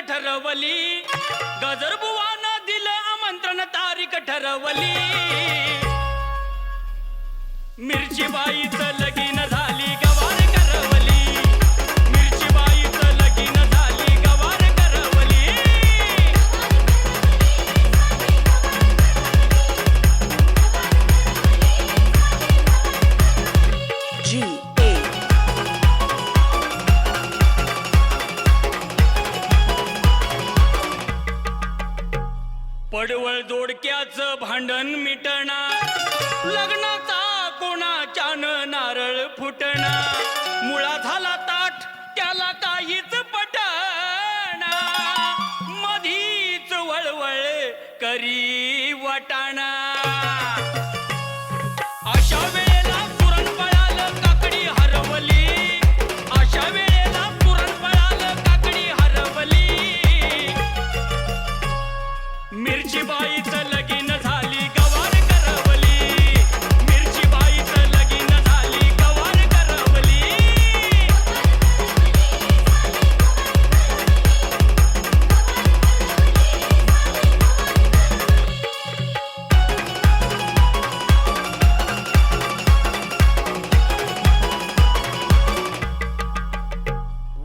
ठरवली, गजरबुवानं दिलं आमंत्रण तारीख ठरवली. मिरचीबाईचं लगीन झाली गवार करवली, मिरचीबाईचं लगीन झाली गवार करवली. पडवळ दोडक्याचं भांडण मिटणार, लग्नाचा कोणाच्यान नारळ फुटणार. मुळा झाला ताठ त्याला काहीच पटना, मधीच वळवळ करी वाटाणा. अशा वेळेला पुरणपोळ्याला काकडी हरवली, अशा वेळेला पुरणपोळ्याला काकडी हरवली. मिरचीबाईचं लगीन झाली गवार करवली, मिरचीबाईचं लगीन झाली गवार करवली.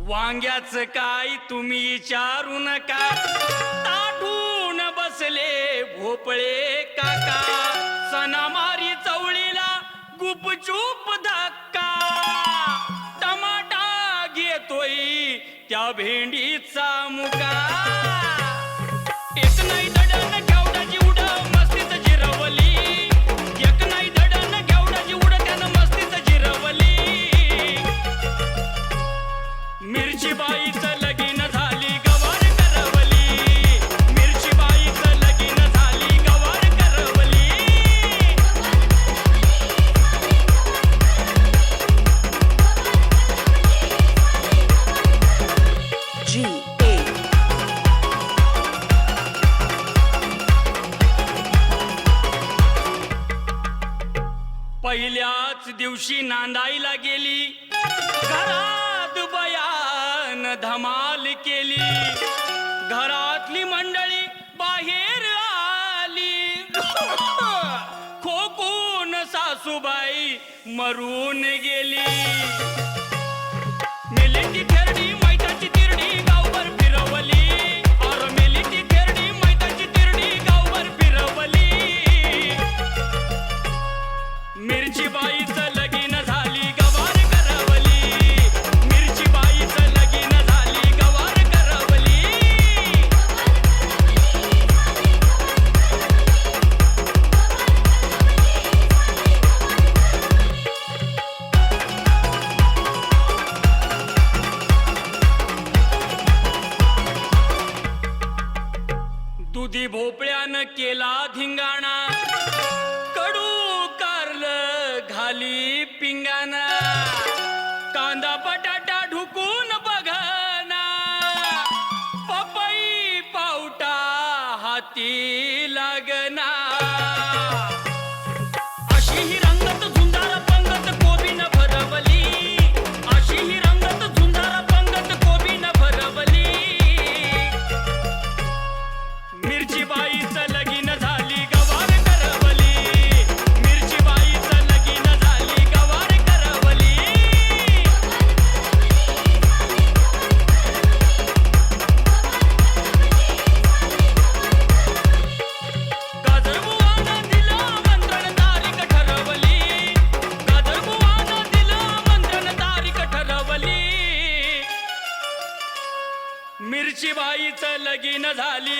वांग्याचं काय तुम्ही विचारू नका, ताटून बसले भोपळे काका. सणामारी चवळीला गुपचूप धक्का, टमाटा घेतोय त्या भेंडीचा मुका. एक नाही धडण घेवडाची उड मस्तीत जिरवली, एक नाही धडण घेवडाची उड त्यानं मस्तीत जिरवली. मिरचीबाईचं लगीन झाली गवार करवली, मिरचीबाईचं लगीन झाली गवार करवली. पहिल्याच दिवशी नांदायला गेली, घरात बयान धमाल केली. घरातली मंडळी बाहेर आली, खोकून सासूबाई मरून गेली. मेली ती थेरडी मैताची तिरडी गावभर फिरवली, और मेली ती थेरडी मैताची तिरडी गावभर फिरवली. मिरचीबाईचं लगीन झाली गवार करवली, मिरचीबाईचं लगीन झाली गवार करवली. दुधी भोपळ्यानं केला धिंगाणा, कडू कारलं घाली पिंगाना. कांदा बटाटा ढुकून बघना, पपई पावटा हाती लागना. अशी ही रंगत झुंजार पंगत कोबीन भरवली, अशी ही रंगत झुंजार पंगत कोबीन भरवली. मिरचीबाईचं लगीन झाली गवार करवली, मिरचीबाईचं लगीन झाली गवार करवली. गजरबुवानं दिलं आमंत्रण तारीख ठरवली, गजरबुवानं दिलं आमंत्रण तारीख ठरवली. मिरचीबाईचं लगीन झाली